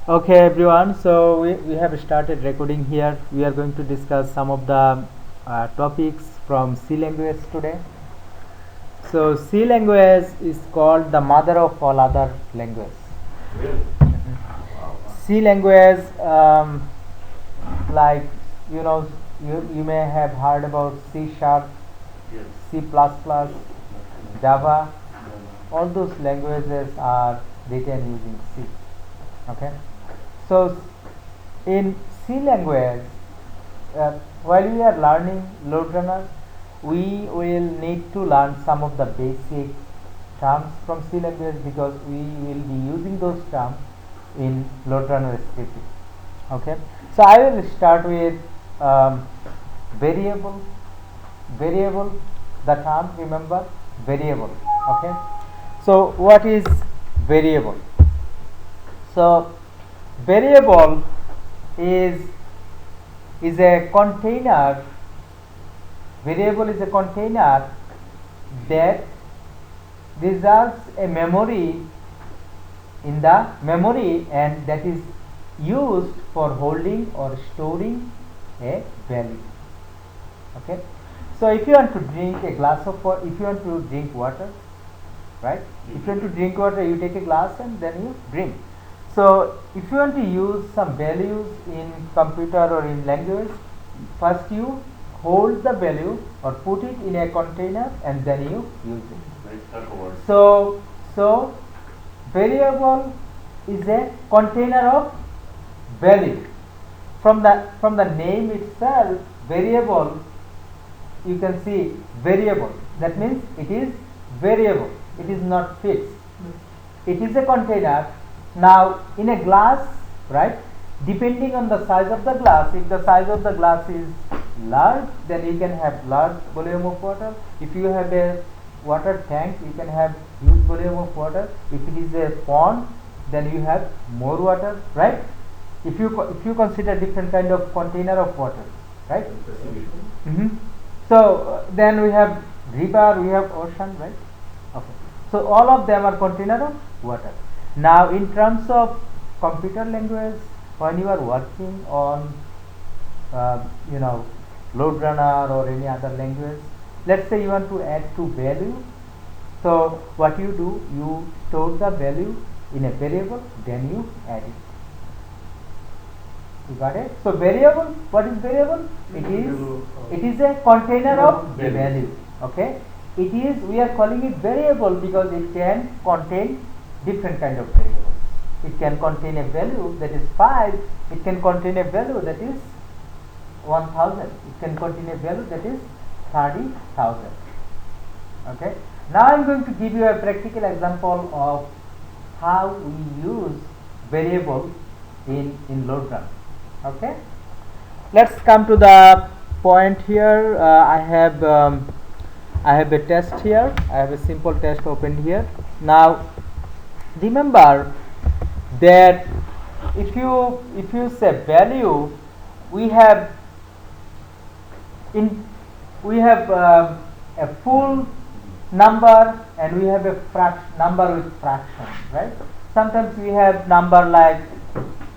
Okay, everyone. So we have started recording here. We are going to discuss some of the topics from C language today. So C language is called the mother of all other languages. Really? C language, like you know, you may have heard about C sharp, Yes. C++, Java. All those languages are written using C. Okay. So in C language, while we are learning LoadRunner, we will need to learn some of the basic terms from C language because we will be using those terms in LoadRunner scripting. Okay, so I will start with variable. Variable, the term, remember, variable. Okay, so what is variable? So variable is a container. Variable is a container that reserves a memory in the memory, and that is used for holding or storing a value. Okay, so if you want to drink a glass of water, if you want to drink water, right, if you want to drink water, you take a glass and then you drink. So if you want to use some values in computer or in language, first you hold the value or put it in a container and then you use it. So variable is a container of value. From the name itself, variable, you can see variable. That means it is variable. It is not fixed. It is a container. Now in a glass, right, depending on the size of the glass, if the size of the glass is large, then you can have large volume of water. If you have a water tank, you can have huge volume of water. If it is a pond, then you have more water, right? If you consider different kind of container of water, right? So then we have river, we have ocean, right? Okay. So all of them are container of water. Now in terms of computer language, when you are working on LoadRunner or any other language, let's say you want to add to value. So what you do, you store the value in a variable, then you add it. You got it? So variable, what is variable? It is a container of value. Okay, it is, we are calling it variable because it can contain different kind of variables. It can contain a value that is 5, it can contain a value that is 1000, it can contain a value that is 30,000. Okay, now I am going to give you a practical example of how we use variable in LoadRunner. Okay, let's come to the point here. I have a test here. I have a simple test opened here. Now remember that if you say value, we have a full number and we have a number with fraction, right? Sometimes we have number like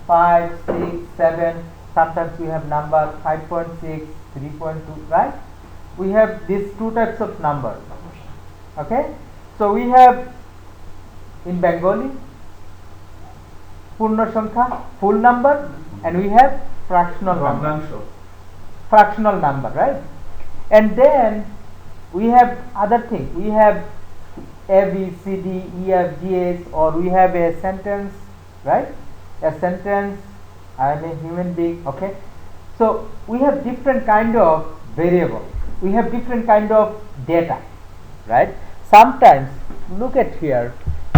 5, 6, 7. Sometimes we have number 5.6, 3.2, right? We have these two types of numbers. Okay, so we have in Bengali Purna Sankhya, full number, and we have fractional number. Fractional number, right? And then we have other things. We have A, B, C, D, E, F, G, H, or we have a sentence, right? A sentence, I am a human being. Okay, so we have different kind of variable, we have different kind of data, right? Sometimes, look at here,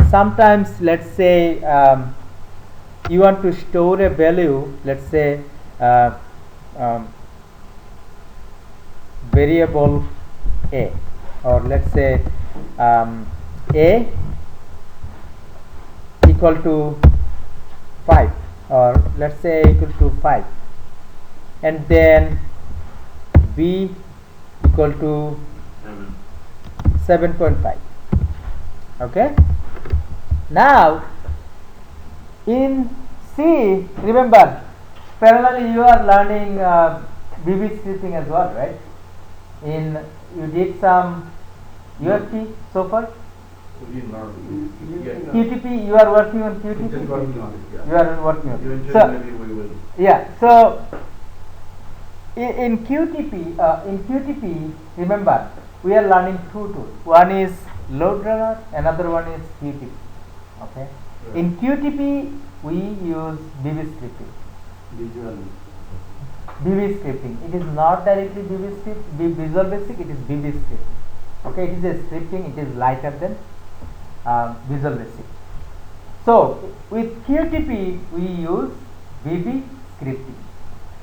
sometimes let's say you want to store a value, let's say variable A, or let's say A equal to 5, or let's say equal to 5, and then B equal to 7.5. Okay, now in C, remember, parallelly you are learning VB scripting as well, right? You did some UFT so far? QTP, you are working on QTP? Just working on it, yeah. You are working on it. Eventually So, maybe we will. yeah, so in QTP, remember, we are learning two tools. One is LoadRunner, another one is QTP. Okay. Right. In QTP, we use VB scripting. Visually. VB scripting. It is not directly VB script, Visual Basic. It is VB scripting. Okay. It is a scripting. It is lighter than Visual Basic. So with QTP, we use VB scripting.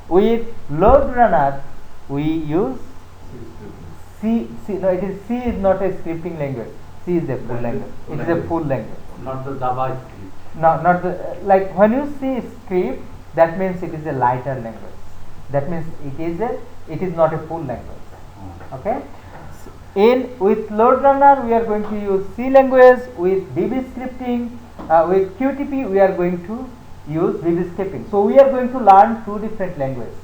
With LoadRunner, we use C. No, it is C is not a scripting language. C is a full language. It is a full language. Not the Java script. No, not the, like when you see script, that means it is a lighter language. That means it is not a full language. Okay. With LoadRunner, we are going to use C language. With VB scripting, with QTP, we are going to use VB scripting. So we are going to learn two different languages.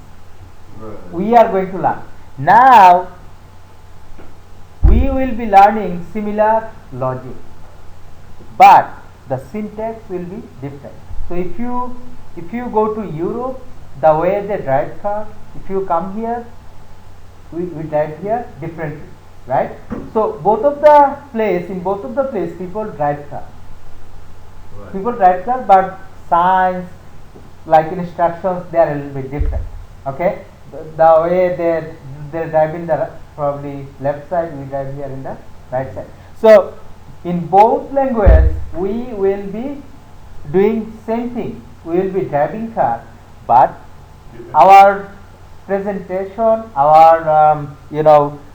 Right. We are going to learn. Now we will be learning similar logic, but the syntax will be different. So if you go to Europe, the way they drive car, if you come here, we drive here differently, right? So in both of the place people drive car. Right. People drive car, but signs like instructions they are a little bit different. Okay, the way they're driving the probably left side, we drive here in the right side. So in both languages we will be doing same thing. We will be driving car, but our presentation, our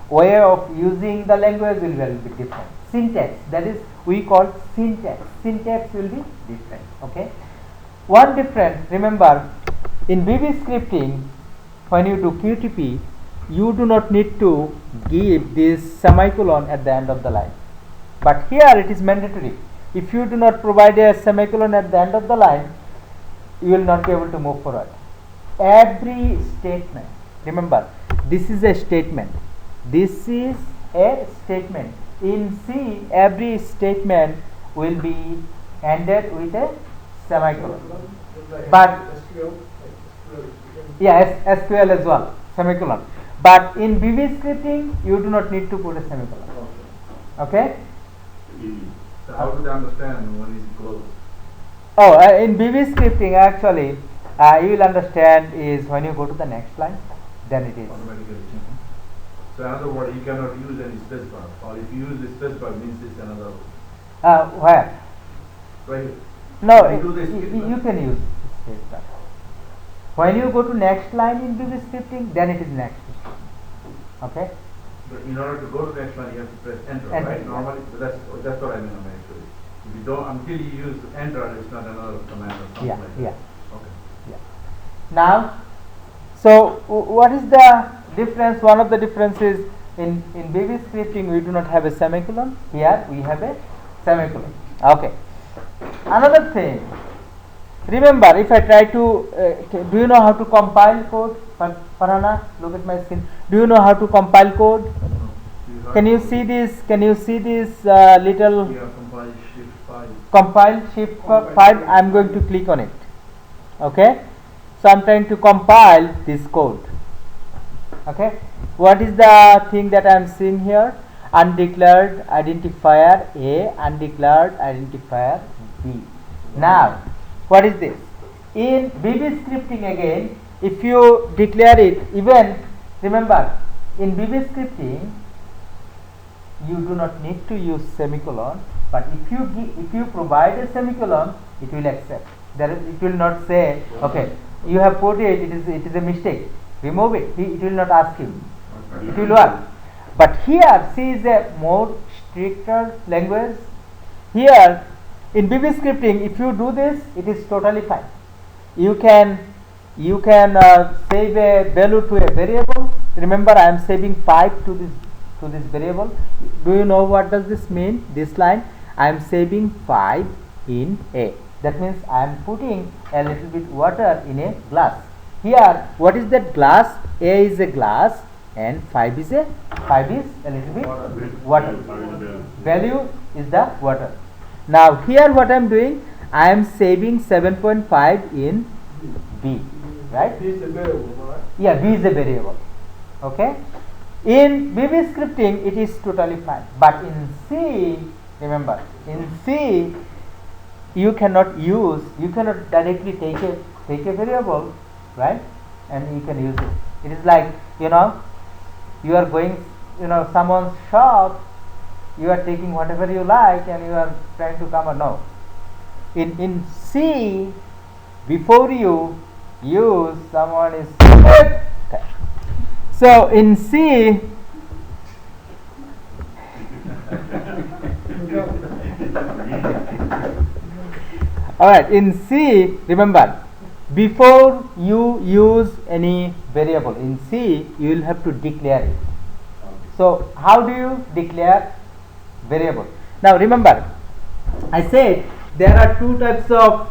way of using the language will be a little bit different. Syntax, that is we call syntax. Syntax will be different. Okay. One difference, remember, in VB scripting, when you do QTP, you do not need to give this semicolon at the end of the line. But here it is mandatory. If you do not provide a semicolon at the end of the line, you will not be able to move forward. Every statement, remember, this is a statement. This is a statement. In C, every statement will be ended with a semicolon. But yeah, SQL as well, semicolon. But in VB scripting, you do not need to put a semicolon. Okay? So how do they understand when it's closed? Oh, in VB scripting, actually, you will understand is when you go to the next line, then it is Automatically. So in other words, you cannot use any space bar. Or if you use the space bar, means it's another. where? Right here. No, When you do this you can use space bar. When you go to next line in VB scripting, then it is next. Okay? But in order to go to the next one, you have to press enter, Enter, right? yeah. Normally, so that's what I mean actually. If you don't, until you use enter, it's not another command or something Yeah, like yeah. that. Okay. Yeah. Now, so what is the difference? One of the differences in VB scripting, we do not have a semicolon. Here we have a semicolon. Okay. Another thing. Remember, if I try to, do you know how to compile code? Farhana, look at my screen. Do you know how to compile code? Can you see this? Can you see this little Yeah, compile shift 5. compile shift 5? I am going to click on it. Okay. So I am trying to compile this code. Okay. What is the thing that I am seeing here? Undeclared identifier A, undeclared identifier B. Now, what is this? In VB scripting again, if you declare it, even remember, in VB scripting, you do not need to use semicolon, but if you provide a semicolon, it will accept. It will not say, okay, you have put it is a mistake, remove it. It will not ask you. It will work. But here C is a more stricter language. Here in VB scripting, if you do this, it is totally fine. You can save a value to a variable. Remember, I am saving 5 to this variable. Do you know what does this mean? This line, I am saving 5 in A. That means I am putting a little bit water in a glass. Here, what is that glass? A is a glass and 5 is a little bit water. Value is the water. Now here what I am doing, I am saving 7.5 in B, right? B is a variable, right? Yeah, B is a variable. Okay. In VB scripting, it is totally fine. But in C, remember, in C, you cannot directly take a variable, right? And you can use it. It is like, you are going, someone's shop, you are taking whatever you like and you are trying to come or no. In C, before you use, someone is okay. So in C, alright, in C, remember, before you use any variable in C, you will have to declare it. So how do you declare variable? Now remember, I said there are two types of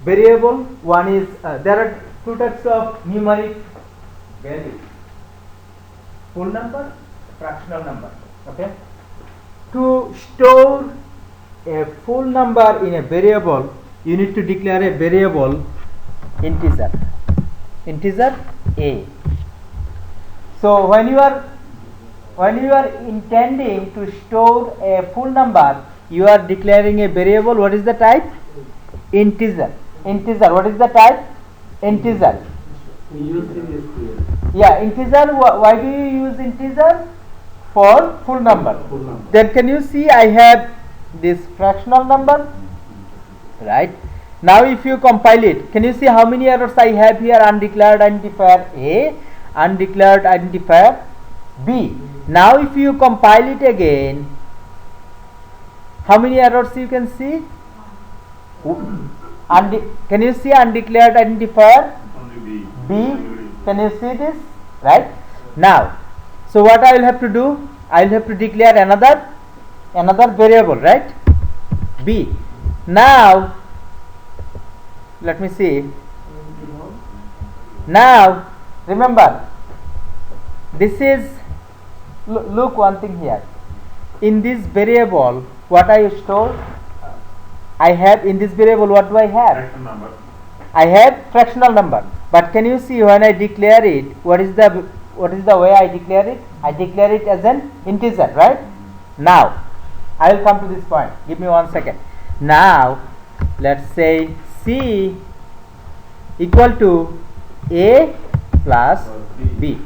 variable. One is there are two types of numeric value: full number, fractional number. Okay. To store a full number in a variable, you need to declare a variable integer A. So when you are intending to store a full number, you are declaring a variable. What is the type? Integer. What is the type? Integer. Yeah, integer. Why do you use integer? For full number. Then can you see I have this fractional number, right? Now if you compile it, can you see how many errors I have here? Undeclared identifier A, undeclared identifier B. Now if you compile it again, how many errors you can see? Can you see undeclared identifier B? Can you see this? Right? Now, so what I will have to do? I will have to declare another variable, right? B. Now let me see. Now remember, this is, look one thing here. In this variable, what I store? I have in this variable, what do I have? I have fractional number. But can you see when I declare it, what is the way I declare it? I declare it as an integer, right? Now I will come to this point. Give me 1 second. Now let's say C equal to A plus B.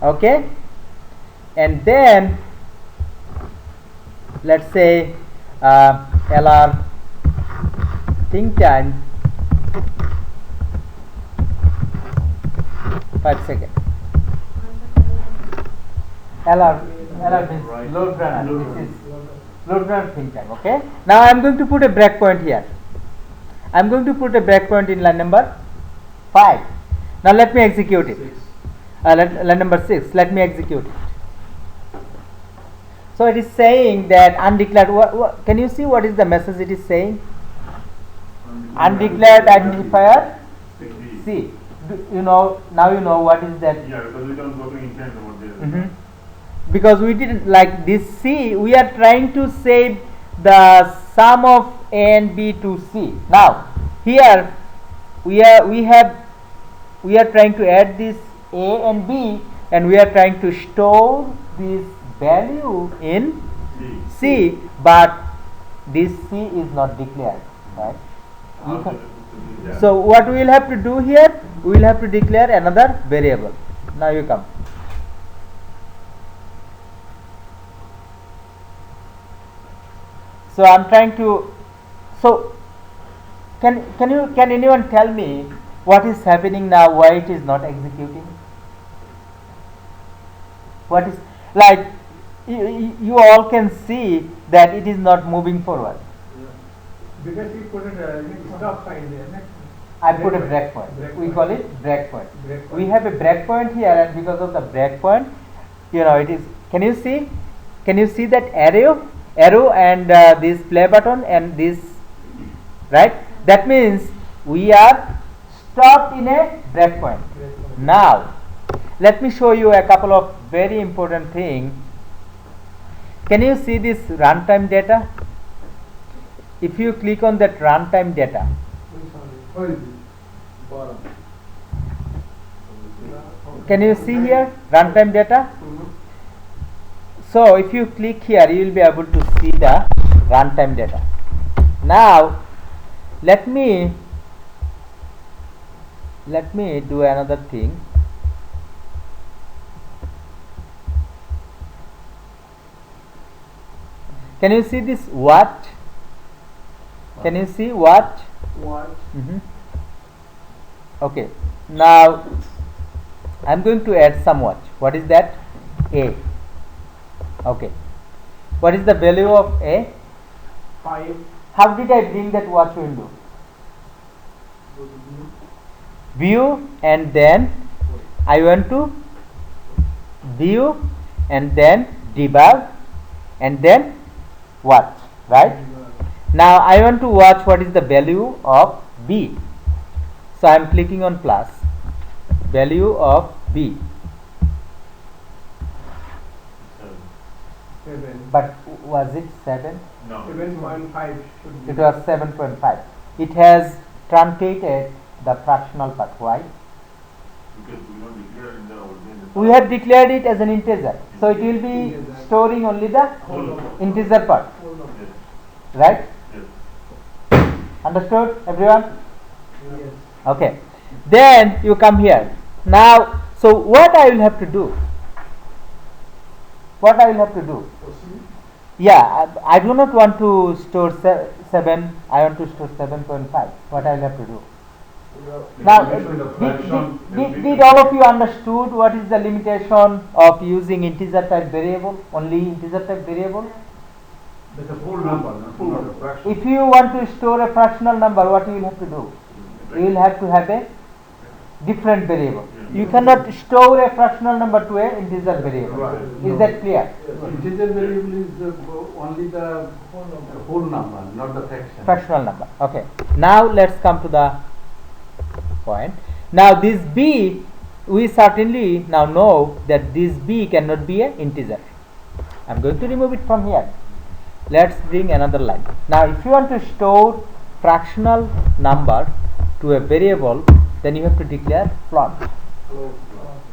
Okay, and then let's say LR think time 5 seconds. LR means LoadRunner. This is LoadRunner think time. Okay. Now I am going to put a breakpoint here. I am going to put a breakpoint in line number 5. Now let me execute it. Line number 6. Let me execute it. So it is saying that undeclared. Can you see what is the message it is saying? Undeclared identifier C. Now you know what is that. Yeah, because we don't go to intent over there. Because we didn't like this C, we are trying to save the sum of A and B to C. Now here we are trying to add this A and B, and we are trying to store this value in C, but this C is not declared, right? So what we will have to do here, we will have to declare another variable. Now you come. So I am trying to. So can anyone tell me what is happening now? Why it is not executing? What is, like, you all can see that it is not moving forward. Because you put a stop sign there. I put a breakpoint. We call it breakpoint. We have a breakpoint here, and because of the breakpoint, it is. Can you see? Can you see that arrow and this play button and this right? That means we are stopped in a breakpoint. Now let me show you a couple of very important things. Can you see this runtime data? If you click on that runtime data, can you see here runtime data? So if you click here, you will be able to see the runtime data. Now let me do another thing. Can you see this watch? Can you see watch? Okay. Now I am going to add some watch. What is that? A. Okay. What is the value of A? 5. How did I bring that watch window? View, and then I want to view, and then debug, and then watch, right? Now I want to watch what is the value of B. So I am clicking on plus, value of B. 7. But was it 7? No. 7.5 should be. It was 7.5. It has truncated the fractional part. Why? Because we don't declare in the original. We have declared it as an integer. So it will be storing only the integer part. Yes. Right? Yes. Understood, everyone? Yes. Okay. Then you come here. Now, so what I will have to do? What I will have to do? Yeah, I do not want to store 7. I want to store 7.5. What I will have to do? Now, did all of you understood what is the limitation of using integer type variable? Only integer type variable? That's a full number, not a fraction. If you want to store a fractional number, what you will have to do? You will have to have a different variable. You cannot store a fractional number to a integer variable. Right. Is that clear? Integer variable is only the whole number, not the fraction. Fractional number. Okay. Now let's come to the point. Now this B, we certainly now know that this B cannot be an integer. I am going to remove it from here. Let's bring another line. Now if you want to store fractional number to a variable, then you have to declare float.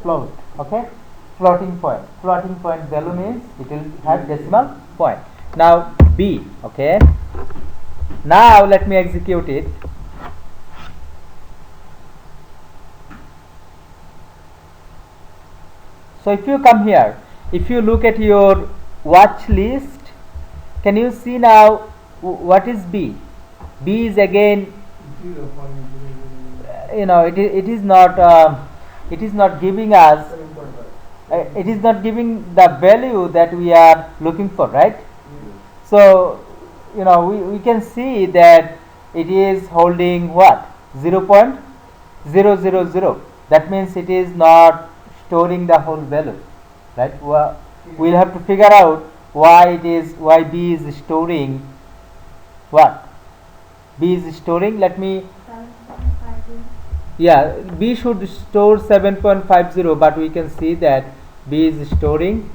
Float. Okay. Floating point. Floating point value means it will have decimal point. Now B. Okay. Now let me execute it. So if you come here, if you look at your watch list, can you see now what is B? B is again, it is not giving us, it is not giving the value that we are looking for, right? So we can see that it is holding what? 0.000. That means it is not storing the whole value, right? We'll have to figure out why B is storing what? B is storing, let me, yeah, B should store 7.50, but we can see that B is storing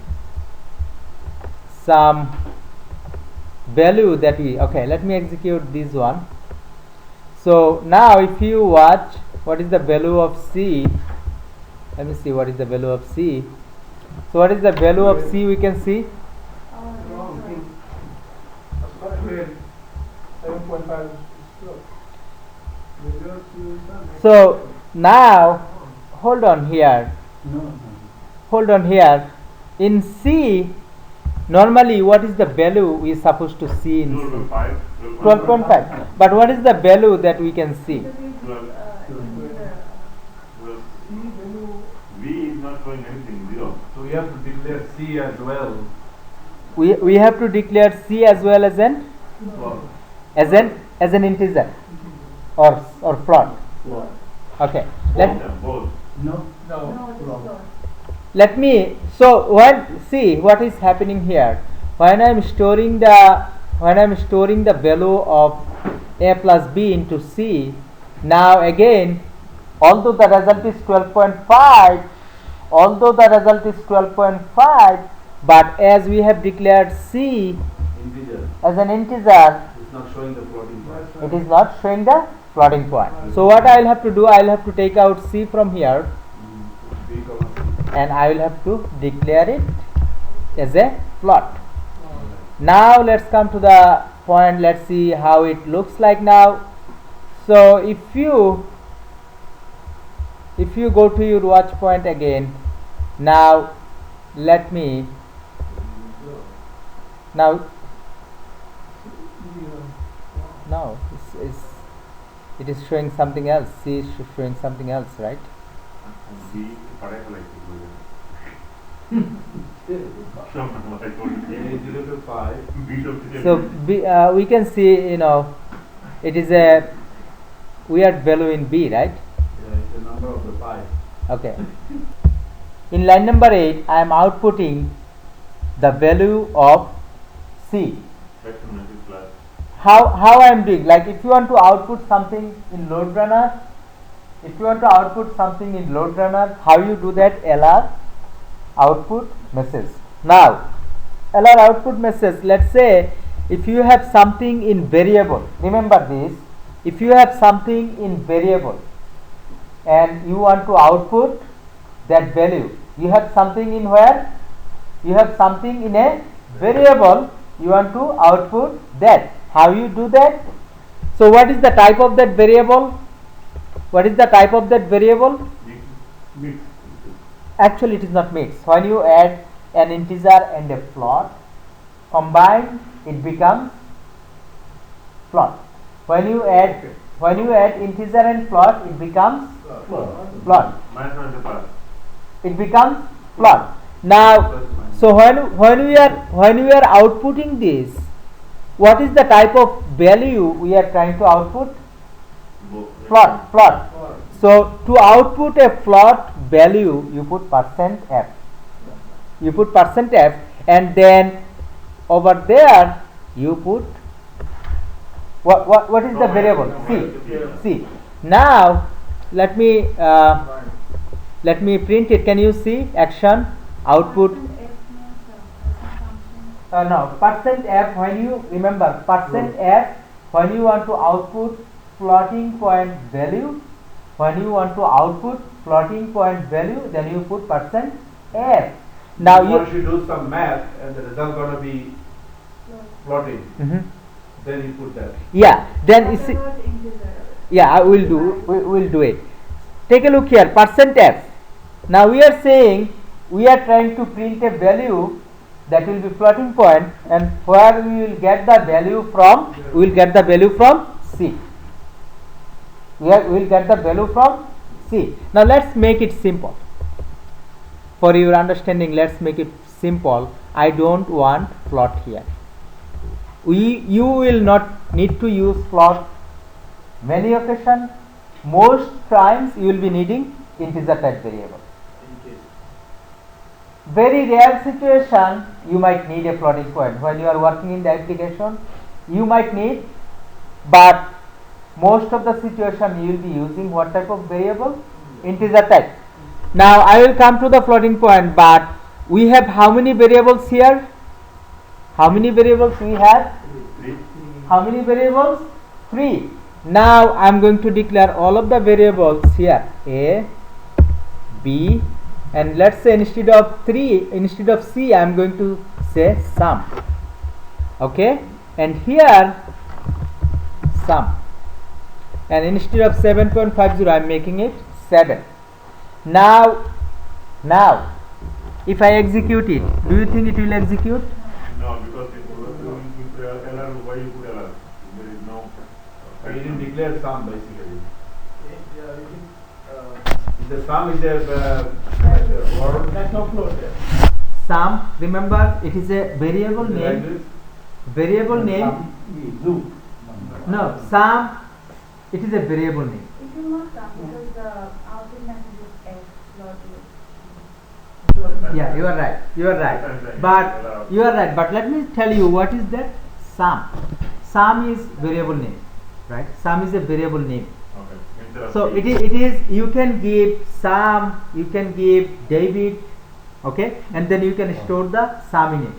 some value that okay, let me execute this one. So now if you watch what is the value of C, let me see what is the value of C. So what is the value of C, we can see 7.5. So now hold on here. In C, normally what is the value we are supposed to see in C? 12.5. But what is the value that we can see? V is not showing anything, 0. So we have to declare C as well. We have to declare C as well as an integer or float. Okay. Both. Let me, so see what is happening here. When I am storing the value of a plus b into c. Now again, although the result is 12.5, but as we have declared c Integer. as an integer, It's not showing the floating point. it is not showing the floating point. So what I will have to do, I will have to take out c from here, B, comma, C. and I will have to declare it as a float. Now let's come to the point. Let's see how it looks like now. So if you go to your watch point again, now let me now it is showing something else. C is showing something else, right? B, पढ़ाई को So we can see, it is a weird value in B, right? Yeah, it's the number of the pi. Okay. In line number 8, I am outputting the value of C. How I am doing? Like if you want to output something in LoadRunner, how you do that? LR output message. Now, LR output message. Let's say if you have something in variable. Remember this. If you have something in variable and you want to output that value, you have something in where? You have something in a variable, you want to output that. How you do that? So what is the type of that variable? Mix. Actually it is not mixed. When you add an integer and a float, combined it becomes float. When you add integer and float, it becomes float. It becomes float. Now, so when we are outputting this, what is the type of value we are trying to output? Float. So to output a float value, you put %f. And then over there you put what is the variable? C. Now let me print it. Can you see action output? No, %f. When you remember %f, when you want to output floating point value, then you put %f. Now once you do some math and the result gonna be floating, then you put that. Yeah, then you see. Yeah, we will do it. Take a look here, %f. Now we are saying we are trying to print a value that will be floating point, and where we will get the value from? We will get the value from C. We will get the value from C. Now let's make it simple. For your understanding, let's make it simple. I don't want float here. You will not need to use float many occasions. Most times you will be needing integer type variable. Very rare situation you might need a floating point. When you are working in the application, you might need, but most of the situation you will be using what type of variable? Integer type. Now I will come to the floating point, but we have how many variables here? How many variables we have? How many variables? 3. Now I am going to declare all of the variables here, A, B, and let's say instead of C I am going to say sum. Okay, and here sum, and instead of 7.50 I am making it 7. Now if I execute it, do you think it will execute? No, because if you put LR, why you put LR? There is no. You didn't declare sum basically. The sum is a word. That's no float there. Sum, remember it is a variable name. No, sum, it is a variable name. It will not come because the output message is F, not U. Yeah, you are right. But let me tell you what is that sum. Sum is variable name. right? Sum is a variable name. Okay. Instead of So C. it is you can give sum, you can give debit, okay, and then you can store the sum in it.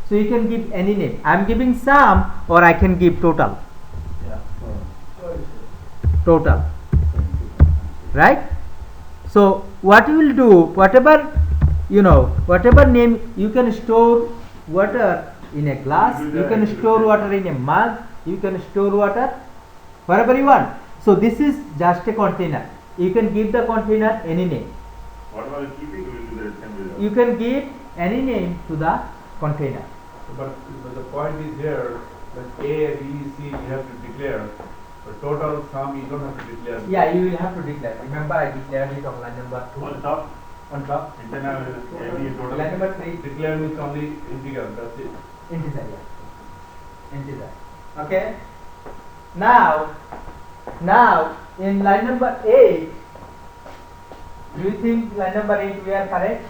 So you can give any name. I am giving sum, or I can give total. Total, right? So what you will do, whatever whatever name you can store water in a glass, you can store water in a mug, you can store water wherever you want. So this is just a container. You can give the container any name. Whatever you keep it, we will do the same result. You can give any name to the container. But the point is here, that A, B, C, you have to declare. But total sum, you don't have to declare. Yeah, you will have to declare. Remember, I declared it on line number 2. On top, On top. internal AB total. Line number 3. Declare means only integer, that's it. Integer, yeah. Integer. Okay. Now in line number 8, do you think line number 8 we are correct?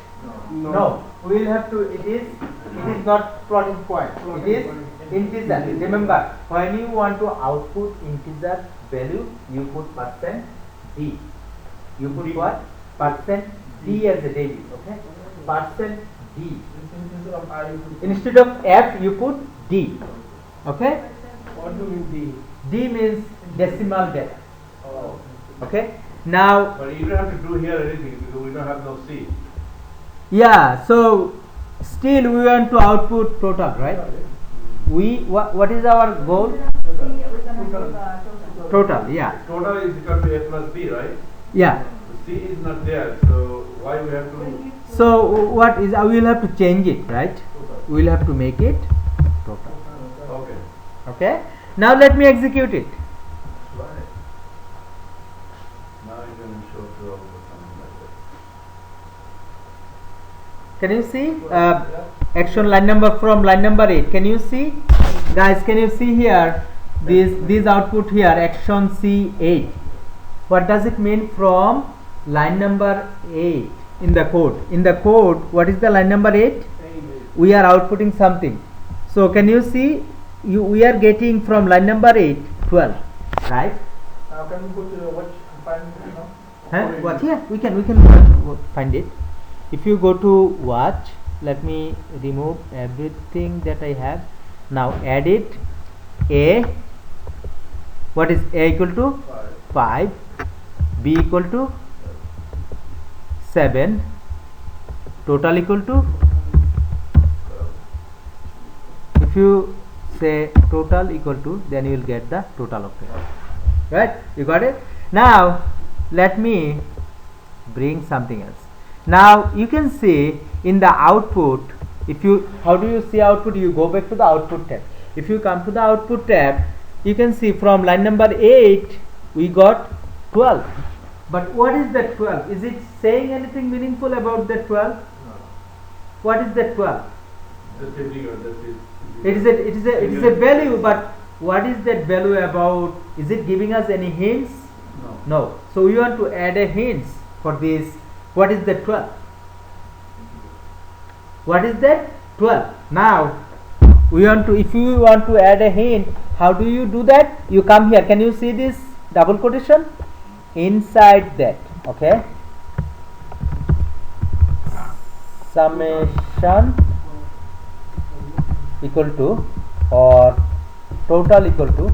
No. We will have to. It is not floating point. It is integer. Remember, when you want to output integer value, you put %d. You put what? %d as a debit. Okay. %d. Instead of f, you put d. Okay. What do you mean D? D means decimal data. Okay. Now, But you don't have to do here anything because we don't have no C. yeah. So still we want to output total, right? What is our goal? See, we're gonna give total. Total. Yeah. Total is equal to A plus B, right? Yeah. C is not there, so why we have to? So what is? We will have to change it, right? We will have to make it total. Okay. Okay. Now let me execute it. Right. Now you can show to all the something like that. Can you see? Action line number from line number 8. Can you see? Guys, can you see here? These output here, action C8. What does it mean from line number 8 in the code? In the code, what is the line number 8? We are outputting something. So can you see? We are getting from line number 8, 12, right? Now can we go to the watch and find it now? Huh? Watch, yeah, we can find it. If you go to watch, let me remove everything that I have. Now add it. A, what is A equal to? 5. B equal to 7. Total equal to? If you say total equal to, then you will get the total of it. Right? You got it? Now let me bring something else. Now you can see in the output, how do you see output? You go back to the output tab. If you come to the output tab, you can see from line number 8 we got 12. But what is that 12? Is it saying anything meaningful about that 12? No. What is that 12? Just a figure, that's it. It is a value, but what is that value about? Is it giving us any hints? No. No. So we want to add a hints for this. What is that 12? What is that 12? Now if you want to add a hint, how do you do that? You come here. Can you see this double quotation? Inside that, okay, summation equal to or total equal to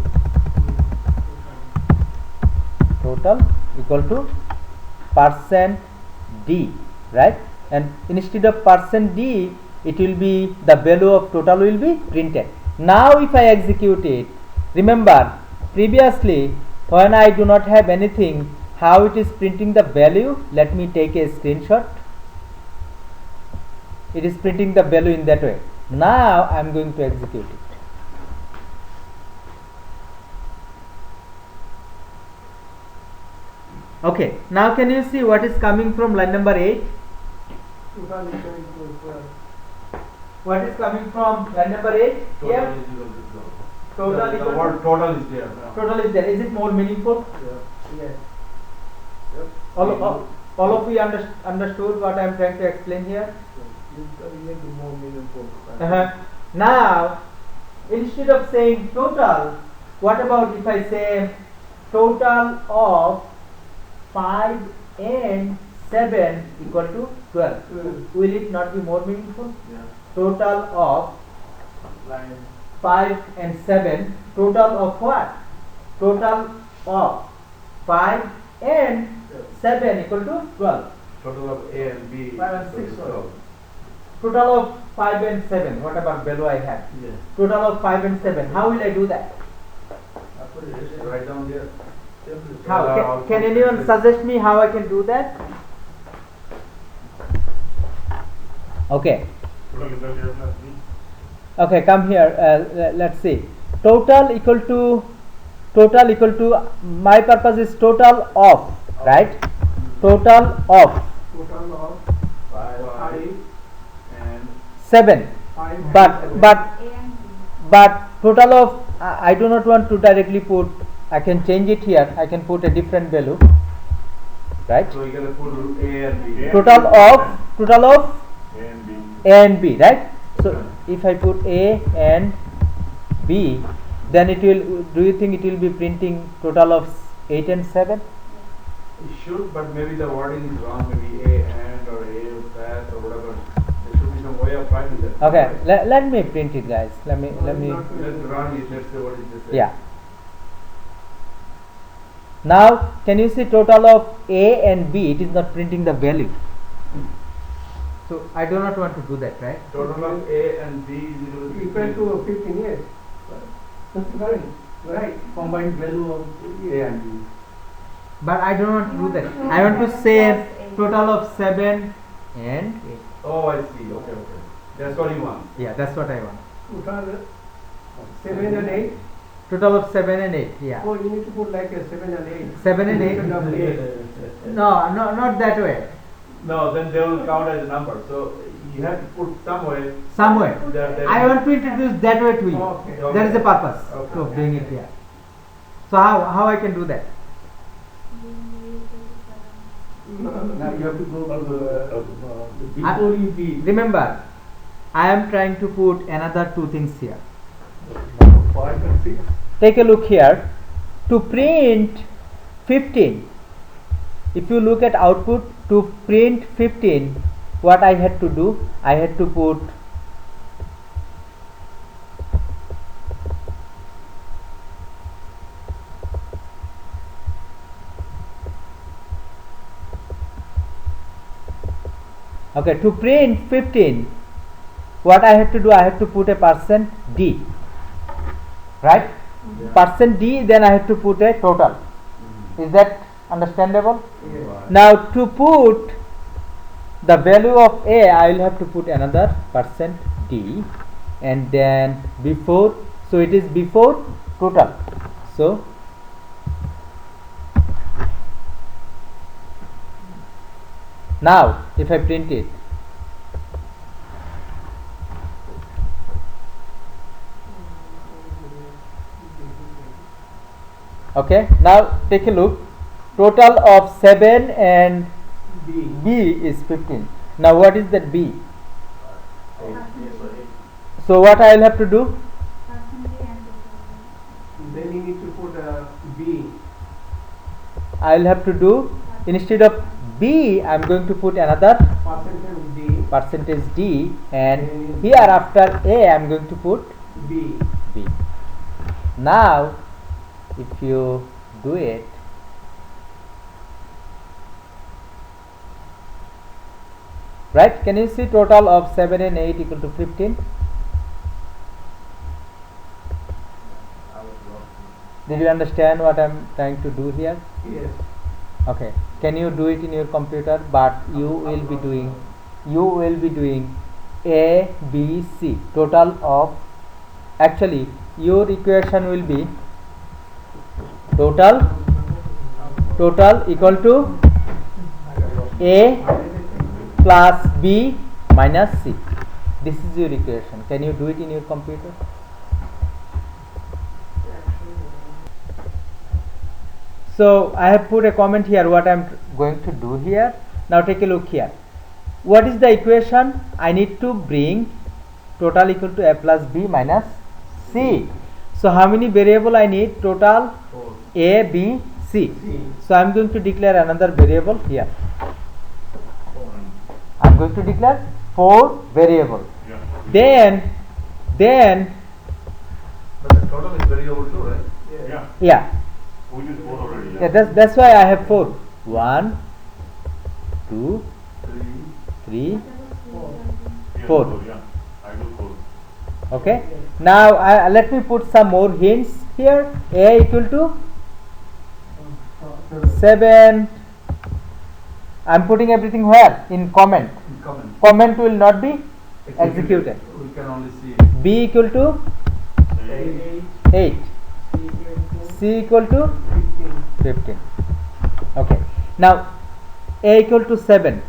%d, right? And instead of %d, it will be the value of total will be printed. Now if I execute it, remember previously when I do not have anything, how it is printing the value? Let me take a screenshot. It is printing the value in that way. Now I am going to execute it. Okay, now can you see what is coming from line number 8? What is coming from line number 8? Total Here, is equal to 12. total The equal to- word total is there. total is there. Is it more meaningful? Yes. All of you understood what I am trying to explain here? More meaningful. Now, instead of saying total, what about if I say total of 5 and 7 equal to 12? 12. Will it not be more meaningful? Yeah. Total of 5 and 7, total of what? Total of 5 and 7 equal to 12. Total of A and B. 5 and 6 is or- 12. Total of 5 and 7, what about value I have? Yes. Total of 5 and 7, how will I do that? Just write down there. How? Can anyone suggest me how I can do that? Okay. Total result A plus B. Okay, come here. Let's see. Total equal to my purpose is total of, right? Total of Total of 5 and 7. 5 and But 7. but A and B. but total of I do not want to directly put. I can change it here. I can put a different value, right? so you gotta put A and B. Total of A and B. A and B, right? So if I put A and B, then it will. Do you think it will be printing total of 8 and 7? It should, but maybe the wording is wrong. Maybe A and or A plus or whatever. There should be some way of writing that. Okay, let me print it, guys. Let me. Let's run it. Let's see what it just says. Yeah. Now, can you see total of A and B? It is not printing the value. So I do not want to do that, right? Total of A and B is Equal to 15, yes. That's right. Right. Combined value of A and B. But I don't want to You do want that. to I want to have say plus 8. total of 7 and 8. Oh, I see. Okay. That's what you want. Yeah, that's what I want. Total 7 and 8. Total of 7 and 8. Yeah. Oh, you need to put like a 7 and 8. 7 and 8. Instead of 8. No, not that way. No, then they will count as a number. So you have to put somewhere. Somewhere. That I want to introduce that way to you. Okay. That is the purpose Okay. of doing it here. So how I can do that? Now you have to go before you be Remember, I am trying to put another two things here. 5 and 6. Take a look here. To print 15, if you look at output, to print 15, what I had to do? I had to put okay, to print 15, what I have to do? I have to put a %d, right? %d, then I have to put a total. Is that understandable? Yes. Now to put the value of A, I will have to put another %d, and then before, so it is before total. So now if I print it, okay, now take a look. Total of 7 and B. B is 15. Now what is that B? So what I will have to do? Then you need to put B. I will have to do, instead of B, I am going to put another Percentage D. %d, and here after A I am going to put B. B. Now if you do it, right, can you see total of 7 and 8 equal to 15? Did you understand what I am trying to do here? Yes. Okay, can you do it in your computer? But you will be doing A, B, C, total of, actually your equation will be total equal to A plus B minus C. This is your equation. Can you do it in your computer? So I have put a comment here what I am going to do here. Now take a look here. What is the equation? I need to bring total equal to A plus B minus C. So how many variable I need? Total 4. A, B, C. So I am going to declare another variable here. I am going to declare 4 variable. Yeah. Then But the total is variable too, right? Yeah. yeah, We use 4 already. yeah, that's why I have 4. 1, 2, 3, Yes, 4. Yeah. I do 4. Okay. Now let me put some more hints here. A equal to 7. I am putting everything where? In comment. Comment. Comment will not be executed. We can only see B equal to 8. C equal to 15. Okay. Now A equal to 7.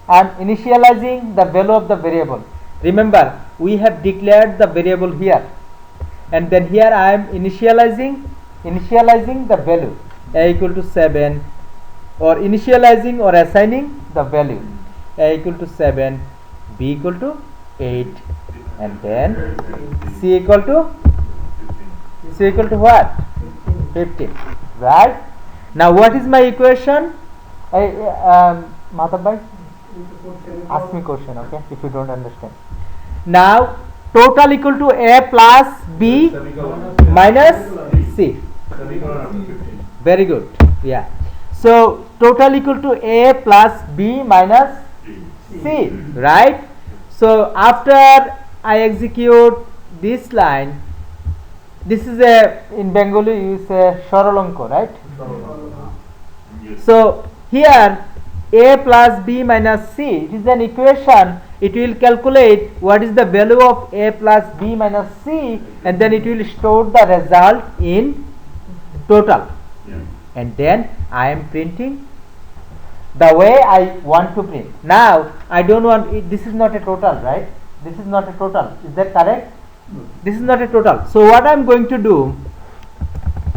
I am initializing the value of the variable. Remember, we have declared the variable here, and then here I am initializing the value. A equal to 7, or initializing or assigning the value. A equal to 7, B equal to 8, and then C equal to what? 15. Right? Now what is my equation? Madhav bhai, ask me question, okay, if you don't understand. Now total equal to A plus B minus C. semicolon after 15. Very good. Yeah. So total equal to A plus B minus C, right? So after I execute this line, this is a, in Bengali you say Sorolanko, right? Yes. So here A plus B minus C, it is an equation. It will calculate what is the value of A plus B minus C, and then it will store the result in total. Yeah. And then I am printing the way I want to print. Now I don't want it, this is not a total, right? This is not a total. Is that correct? This is not a total. So what I am going to do,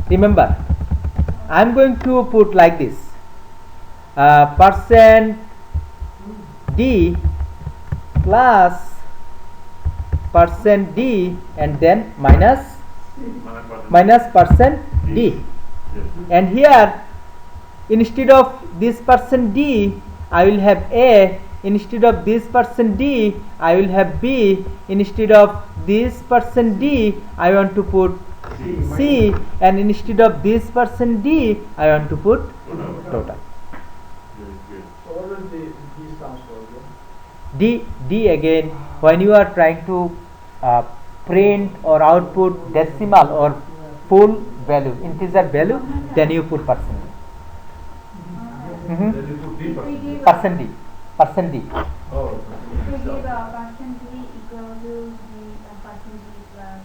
remember, I am going to put like this, percent D plus percent D, and then minus percent D. Yes. And here instead of this percent D I will have A, instead of this percent D I will have B, instead of this percent D I want to put C, and instead of this percent D I want to put total. So what is the D stands for again? D again, when you are trying to print or output decimal or full value, integer value, then you put percent. Then you put D We give Percent D. Oh, we give percent D equal to the percent D plus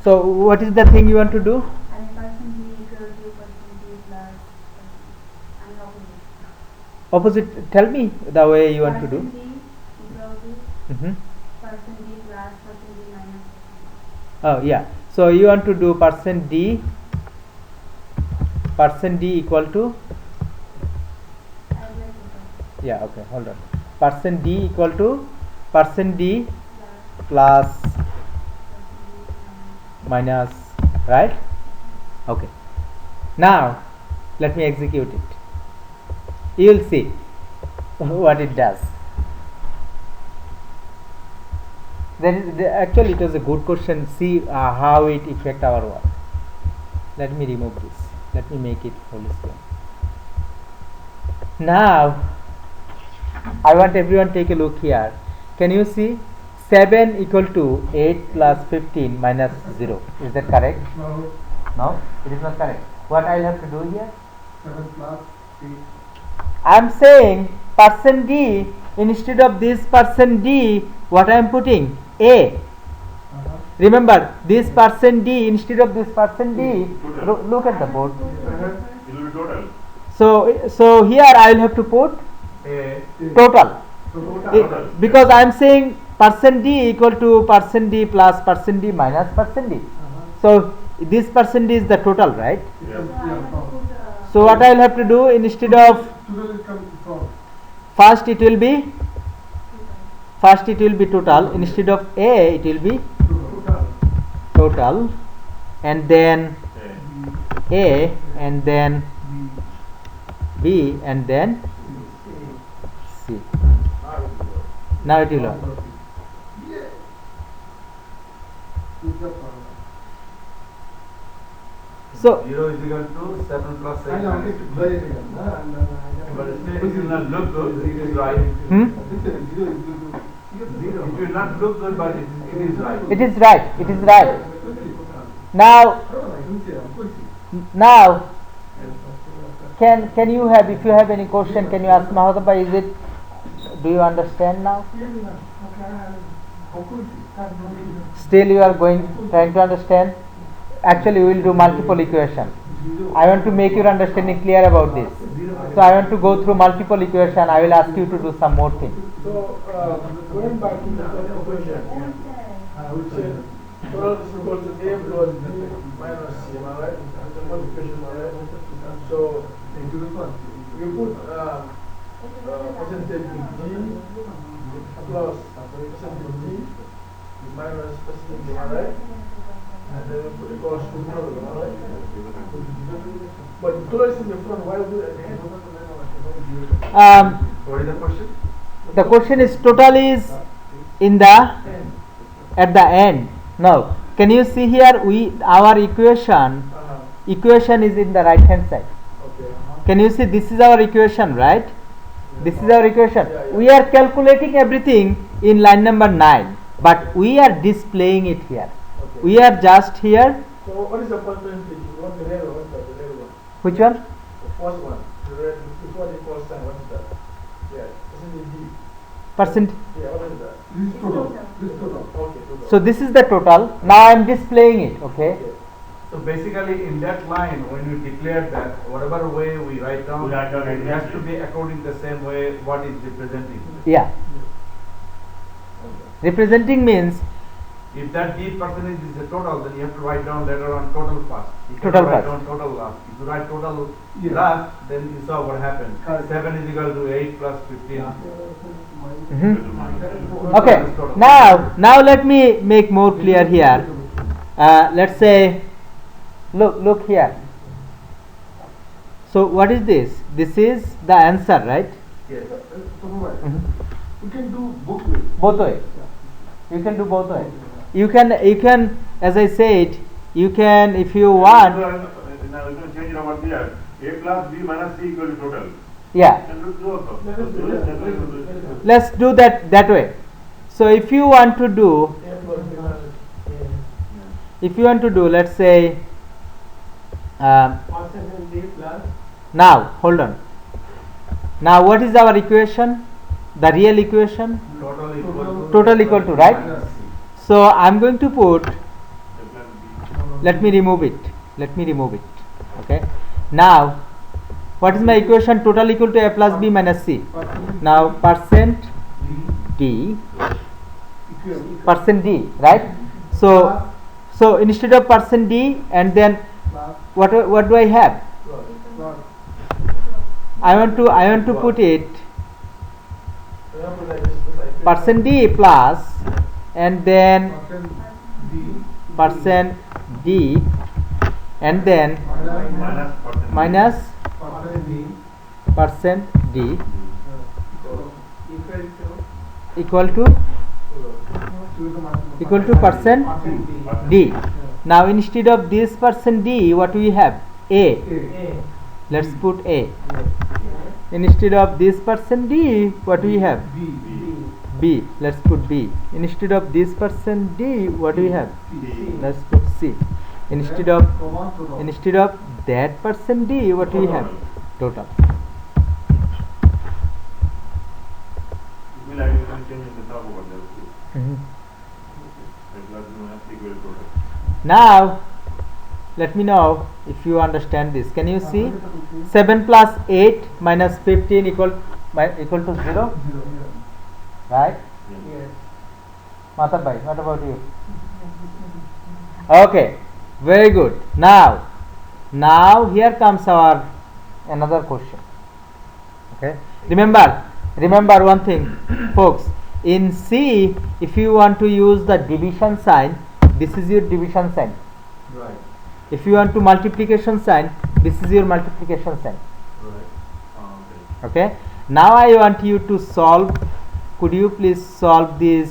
So what is the thing you want to do? and percent D equal to percent D plus and opposite. Opposite. Tell me the way you want to do. Percent D equal to percent D plus percent D minus percent. Oh yeah. So you want to do percent D equal to, As a total. yeah, okay, hold on. Percent D equal to percent D Plus plus percent D minus, right? Okay. Now let me execute it. You will see what it does. Actually it was a good question. See how it affect our work. Let me remove this. Let me make it full screen. Now I want everyone take a look here. Can you see 7 equal to 8 plus 15 minus 0? Is that correct? No, it is not correct. What I will have to do here? 7 plus 8. I am saying percent D, instead of this percent D, what I am putting? A. Remember, this percent D instead of this percent D, look at the board. It will be total. So here I will have to put A. total. So total. Because I am saying percent D equal to percent D plus percent D minus percent D. So this percent D is the total, right? Yeah. So I have to put So what I will have to do, instead of Total is come from. first it will be total, instead of A it will be total, and then A. A, and then B, and then C. Now it will work. So 0 is equal to 7 plus 8 minus 15. But still it will not look good, it is right. It will not look good, but it is right. it is right. It is right. Now, can you have, if you have any question, can you ask Mahatma? Is it? Do you understand now? Still, you are trying to understand. Actually, we will do multiple equation. I want to make your understanding clear about this. So I want to go through multiple equation. I will ask you to do some more things. So, going back to the first equation, which is total is equal to A plus B minus C, am I right? That's the first equation, am I right? So, we put percentage D plus percentage D minus percentage D, am I right? And then we put equals to total, am I right? But the total is in the front, why do it at the end? What is the question? The question is total is in the at the end. Now, can you see here? Our equation is in the right hand side. Okay. Can you see? This is our equation, right? This is our equation. We are calculating everything in line number 9, but we are displaying it here. Okay. We are just here. So what is the percentage? You want the red or what's the red one? Which one? The first one. The red before the equal sign, what is that? Yeah. Percentage D. Percent. Yeah, what is that? This total. This total. Okay, total. So this is the total. Now I am displaying it. Okay. So basically in that line, when you declare that, whatever way we write down, We write down it has to exactly. be according the same way what is representing. Yeah. Representing means If that D percentage is the total, then you have to write down later on total first. You Total cannot write first. down total last. If you write total Yeah. last, then you saw what happened. Correct. 7 is equal to 8 plus 15. mhm. Okay. Now let me make more clear here. Let's say, look here. So what is this? This is the answer, right? Yes. Mhm. We can do both ways. Both way. You can do both way. You can, as I said, you can, if you want. Now we can change it over here. A plus B minus C equal to total. Yeah. Can do also. Let's do that way. So if you want to do, A plus B minus A. let's say, Percentage D plus. now hold on. Now what is our equation? The real equation? Total equal to right? minus C. So I'm going to put. A plus B. Let me remove it. Okay. Now, what is my equation? Total equal to A plus B minus C. Now percent D, right? So instead of percent D, and then what do I have? I want to put it percent D plus, and then percent D, and then minus percent D equal to percent D. Now instead of this percent D, what we have? A. Let's put A. Instead of this percent D, what we have? B. Let's put B. Instead of this percent D, what we have? Let's put C. Instead of that percent D, what we have? Total. We like to change in the top over there. Mhm. A plus B minus C equal to total. Now let me know if you understand this. Can you see? 7 plus 8 minus 15 equal to 0, right? Yes. Matab bhai, what about you? Okay, very good. Now here comes our another question. Okay, remember one thing, folks. In C, if you want to use the division sign, this is your division sign. Right. If you want to multiplication sign, this is your multiplication sign. Right. Okay. Now I want you to solve. Could you please solve this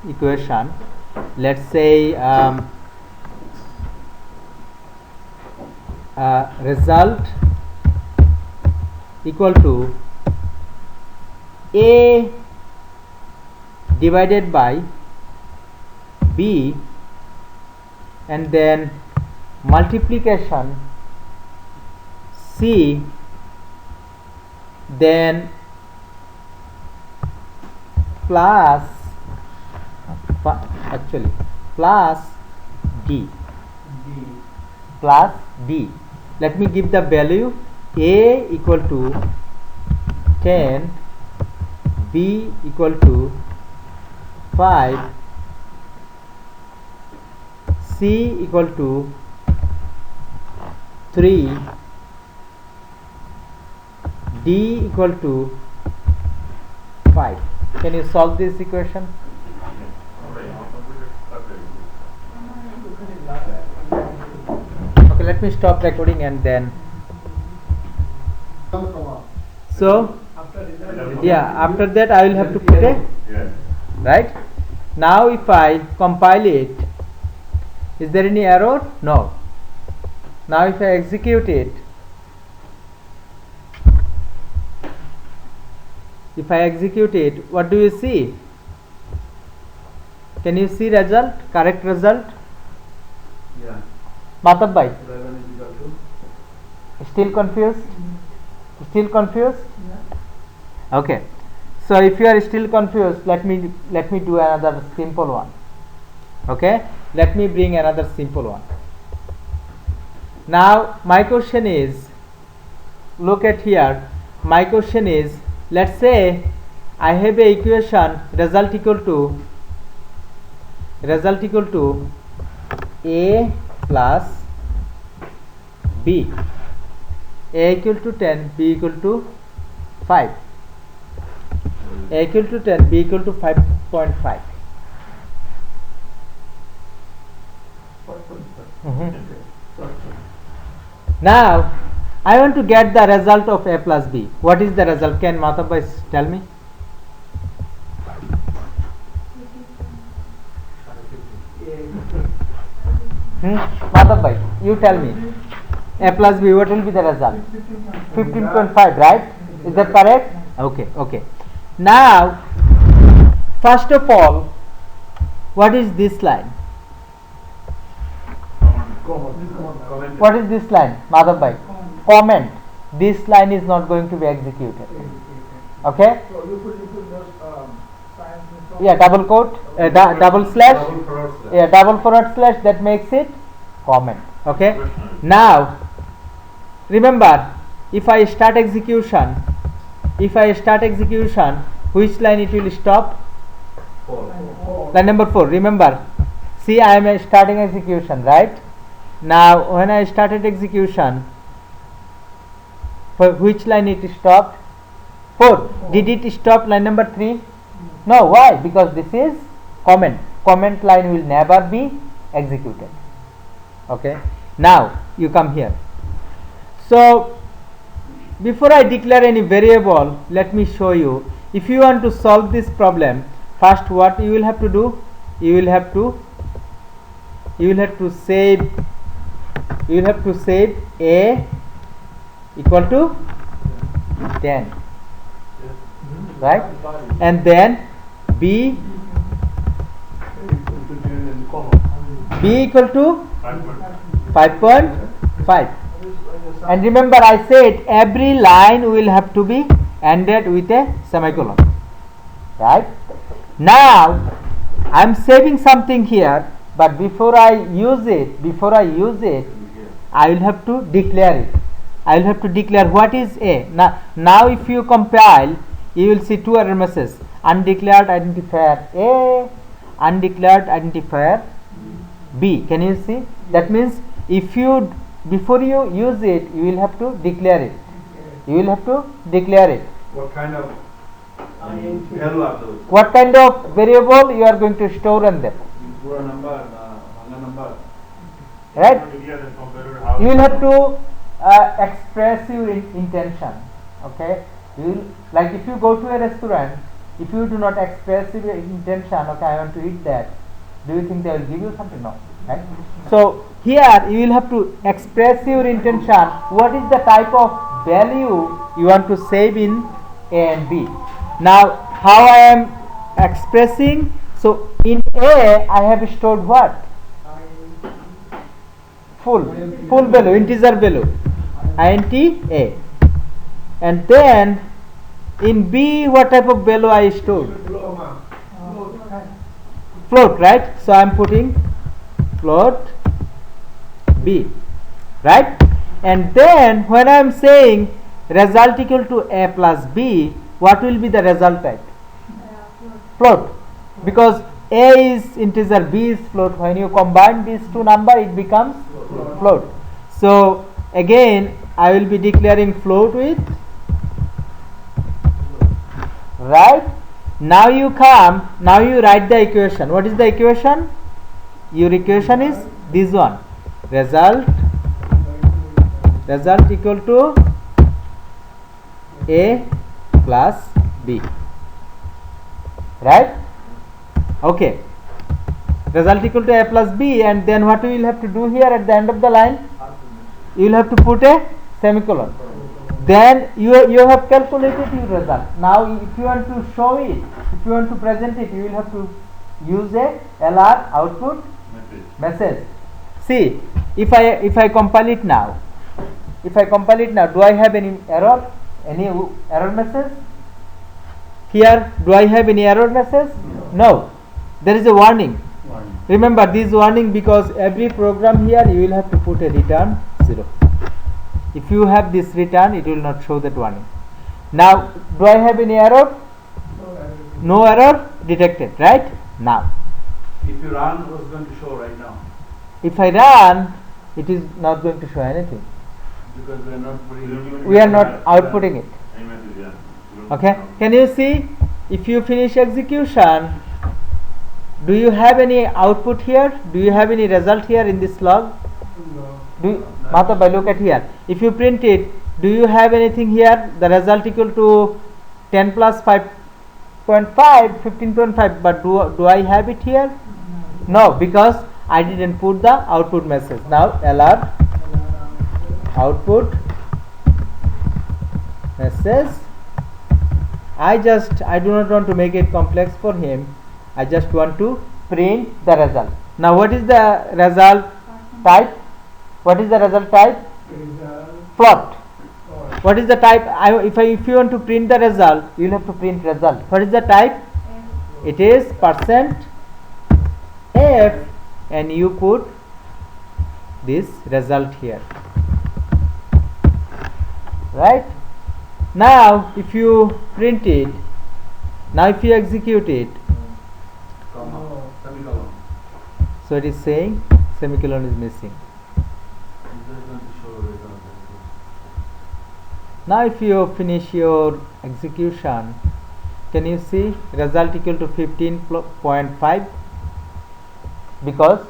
equation? Let's say result equal to A divided by B, and then multiplication C, then plus plus D, plus D. Let me give the value. A equal to 10, B equal to 5, C equal to 3, D equal to 5. Can you solve this equation? Okay, let me stop recording and then. So, yeah, after that I will have to put a, right? Now if I compile it, is there any error? No. Now if I execute it, what do you see? Can you see result? Correct result? Yeah. Matab bhai, 11 is equal to. still confused? Still confused? Okay. So if you are still confused, let me do another simple one. Okay. Let me bring another simple one. Now my question is, look at here. My question is, let's say I have a equation result equal to A plus B. A equal to 10, B equal to 5. A equal to 10, B equal to 5.5. Now I want to get the result of A plus B. What is the result? Can Matab bhai tell me? Matab bhai, you tell me. A plus B, what will be the result? 15.5, right? Is that correct? Okay. Now, first of all, what is this line? What is this line, Madhav bhai? Comment. This line is not going to be executed. Okay? So you put those signs in front. Yeah, double quote, double slash. Double forward slash. Yeah, double forward slash. That makes it comment. Okay? Now, remember, if I start execution, which line it will stop? 4. Line number 4. Remember, see, I am starting execution, right? Now when I started execution, for which line it stopped? 4. Did it stop line number 3? No. Why? Because this is comment. Comment line will never be executed. Okay. Now you come here. So before I declare any variable, let me show you. If you want to solve this problem, first what you will have to do? You will have to save A equal to 10, right? And then B equal to 5.5. And remember, I said every line will have to be ended with a semicolon, right? Now I am saving something here, but before I use it, I will have to declare it. I will have to declare what is A. Now if you compile, you will see two error messages: undeclared identifier A, undeclared identifier B. Can you see? That means before you use it, you will have to declare it. What kind of value are those? What kind of variable you are going to store on them? Pura number, right? Declare then compare how You will have to express your intention. Okay, you will, like if you go to a restaurant, if you do not express your intention, okay, I want to eat that, do you think they will give you something? No, right? So here you will have to express your intention. What is the type of value you want to save in A and B? Now how I am expressing? So in A I have stored what? Full value, integer value, int A. And then in B what type of value I stored? Float, right? So I am putting float B, right? And then when I am saying result equal to A plus B, what will be the result type? Float, because A is integer, B is float. When you combine these two numbers, it becomes float. So again I will be declaring float with, right? Now you come, now you write the equation. What is the equation? Your equation is this one, result equal to A plus B, right? Okay, result equal to A plus B. And then what we will have to do here at the end of the line? You will have to put a semicolon. Then you have calculated your result. Now if you want to show it, if you want to present it, you will have to use a LR output message. See, if I compile it now, do I have any error? Any error message? Here, do I have any error message? No. There is a warning. Remember this warning, because every program here you will have to put a return 0. If you have this return, it will not show that warning. Now, do I have any error? No error detected, right? Now, If you run, what's going to show right now? if I run, it is not going to show anything. Because we are not putting. We are not outputting it. Any message, yeah. Okay, can you see? If you finish execution, do you have any output here? Do you have any result here in this log? Matabhai, look at here. If you print it, do you have anything here? The result equal to 10 plus 5.5, 15.5. But do I have it here? No, because I didn't put the output message. Now LR output message. I do not want to make it complex for him. I just want to print the result. Now what is the result type? What is the result type? Float. What is the type? If you want to print the result, you will have to print result. What is the type? It is %f, and you put this result here, right? Now if you print it, now if you execute it, Semicolon. so it is saying semicolon is missing. Now if you finish your execution, can you see result equal to 15.5? Because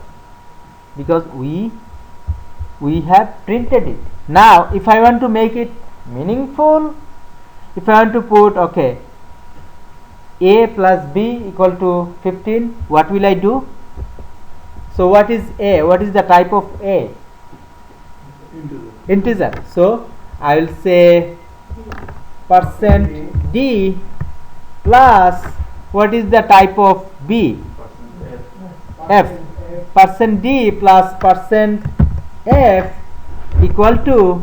we have printed it. Now if I want to make it meaningful, if I want to put, okay, A plus B equal to 15, what will I do? So what is A? What is the type of A? Integer. So I will say %d plus, what is the type of B? F. %d plus %f equal to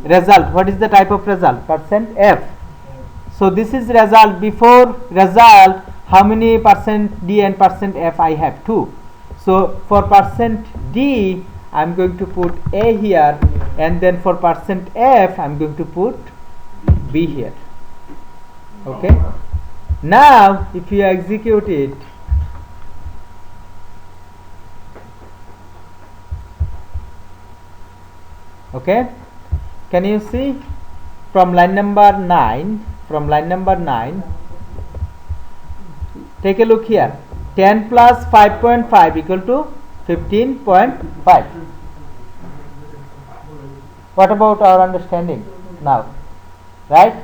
result. What is the type of result? %f. So this is result. Before result, how many %d and %f I have? 2. So for %d, I am going to put A here, and then for %f, I am going to put B here. Okay. Now if you execute it, okay, can you see from line number 9? From line number 9, take a look here. 10 plus 5.5 equal to 15.5. What about our understanding now? Right?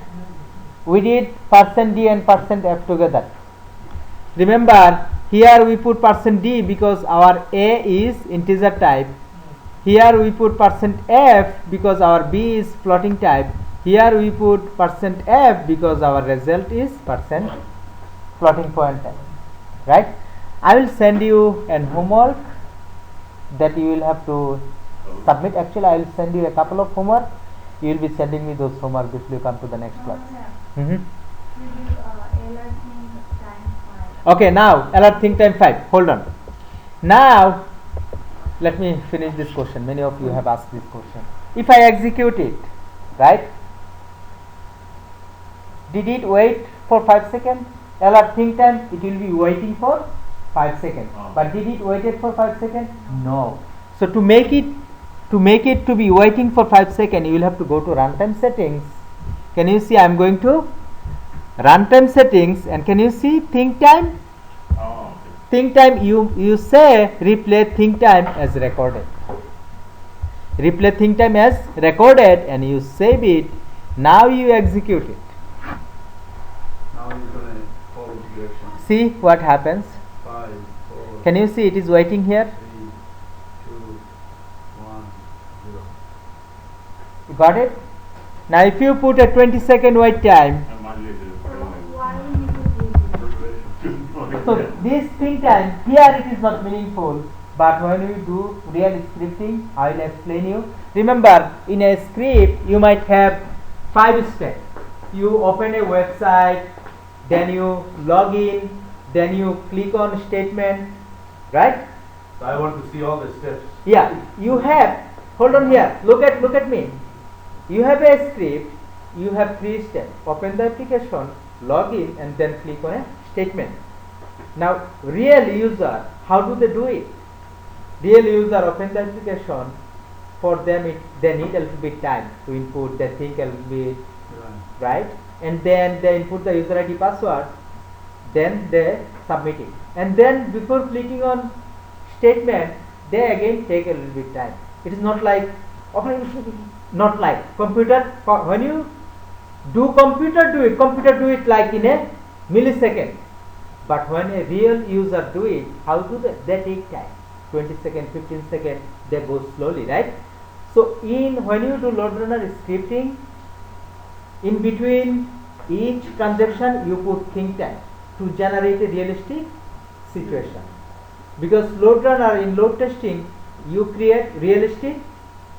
We did %d and %f together. Remember, here we put %d because our A is integer type. Here we put %f because our B is floating type. Here we put %f because our result is floating point type. Right? I will send you an homework that you will have to submit. Actually, I will send you a couple of homework. You will be sending me those homework before you come to the next class. Okay, now alert think time 5. Hold on. Now let me finish this question. Many of you have asked this question. If I execute it, right? Did it wait for 5 seconds? Alert think time, it will be waiting for 5 seconds. But did it waited for 5 seconds? No. So to make it to be waiting for 5 seconds, you will have to go to runtime settings. Can you see? I am going to runtime settings, and can you see think time? Think time, you say replay think time as recorded. Replay think time as recorded, and you save it. Now you execute it. Now it's going to follow the direction. See what happens. 5, 4, Can you see it is waiting here? 3, 2, 1, 0. You got it? Now if you put a 20-second wait time, so this think time, here it is not meaningful, but when you do real scripting, I will explain you. Remember, in a script, you might have 5 steps. You open a website, then you log in, then you click on statement, right? So I want to see all the steps. Yeah, you have, hold on here, look at me. You have a script, you have 3 steps. Open the application, log in, and then click on a statement. Now, real user, how do they do it? Real user open the application. For them, they need a little bit time to input. They think a little bit, right? And then they input the user ID password. Then they submit it. And then before clicking on statement, they again take a little bit time. It is not like computer. When you do computer do it like in a millisecond. But when a real user do it, how do they take time? 20 seconds, 15 seconds, they go slowly, right? So when you do LoadRunner scripting, in between each transaction you put think time to generate a realistic situation. Because LoadRunner in load testing, you create realistic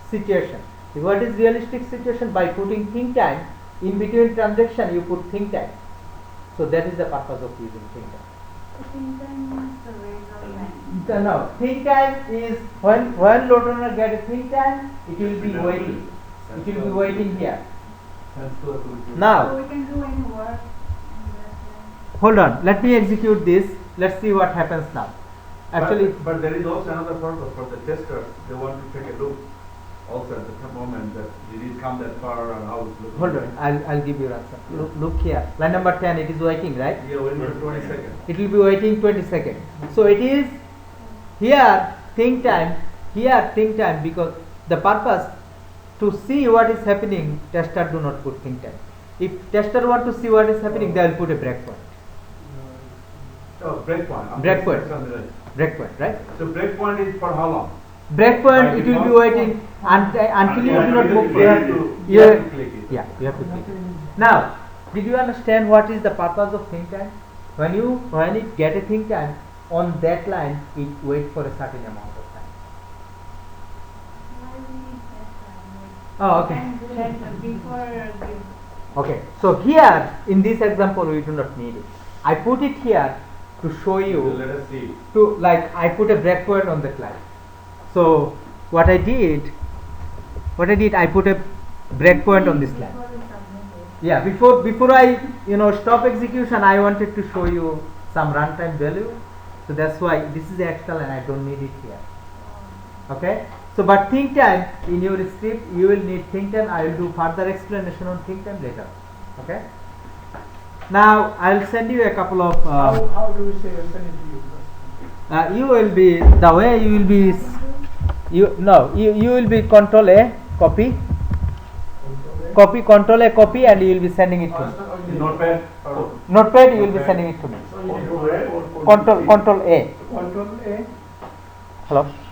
situation. What is realistic situation? By putting think time, in between transaction you put think time. So that is the purpose of using think time. Think time is the wait of time. No, think time is when LoadRunner get a think time, it will be waiting. It will be waiting here. Now, So we can do any work in that hold on. Let me execute this. Let's see what happens now. Actually, but there is also another purpose for the testers. They want to take a look also at the moment that did it come that far and how it's looking. hold on. I'll give you answer. Look here. Line number 10. It is waiting, right? Yeah, wait for 20 seconds. It will be waiting 20 seconds. So it is here think time. Here think time because the purpose to see what is happening. Tester do not put think time. If tester want to see what is happening, they will put a breakpoint. Oh, breakpoint. Breakpoint. Breakpoint, right? So breakpoint is for how long? Breakpoint, it will be waiting until you do not move. You have to click it. Yeah, you have to click it. Now, did you understand what is the purpose of think time? When it get a think time, on that line, it wait for a certain amount of time. Why we need that time? Oh, okay. And then before give. Okay, so here in this example, we do not need it. I put it here to show you. Let us see. I put a breakpoint on that line. So what I did, I put a breakpoint on this line. Before we submit it. Yeah, before I stop execution, I wanted to show you some runtime value. So that's why this is the extra line. I don't need it here. Okay. So but think time in your script, you will need think time. I will do further explanation on think time later. Okay. Now I will send you a couple of. How do we say send it to you? You will be the way you will be. You will be Control A, copy, copy, control A, copy, and you will be sending it to me. Notepad. Notepad, you will be sending it to me. So you need to Control A. Control A. Hello.